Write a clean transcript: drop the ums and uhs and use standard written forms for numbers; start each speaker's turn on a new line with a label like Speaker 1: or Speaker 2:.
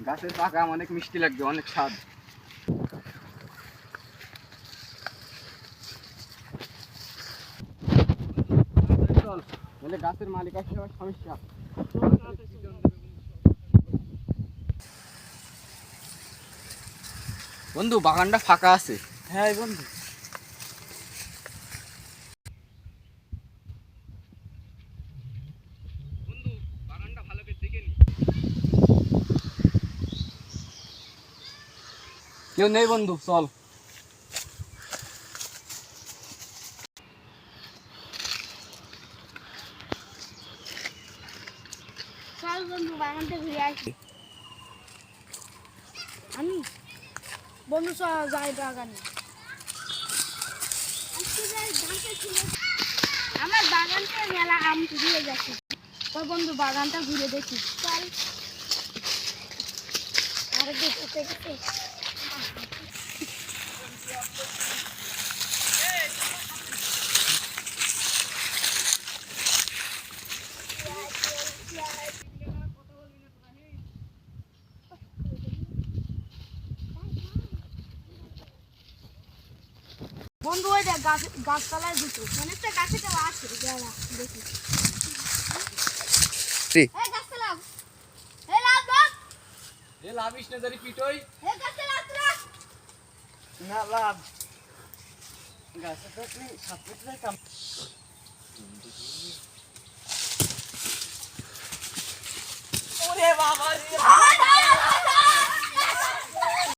Speaker 1: গাছের পাকা আম অনেক মিষ্টি লাগবে, অনেক স্বাদ। চল, বলে গাছের মালিক আসলে আবার সমস্যা। বন্ধু, বাগানটা ফাঁকা আছে।
Speaker 2: হ্যাঁ বন্ধু,
Speaker 1: বাগানটা ভালো করে দেখে নি। কেউ নেই বন্ধু, চল।
Speaker 3: চল বন্ধু, বাগানটা ঘুরে আসি। আমি বন্ধু যাই বাগানে। আমার বাগানটা মেলা আম ঘুরিয়ে গেছে। তো বন্ধু, বাগানটা ঘুরে দেখি। চল। আরে দেখতে গেছে। বন্ধু, ওই দেখ গাছতলায় দুটো অনেকটা গাছে কেউ আছে। দেখি গাছতলা।
Speaker 1: লাভিস না জারি পিটই।
Speaker 2: না লাভ গাছে তো তুই সাপোর্ট কাম। ওরে বাবা রে।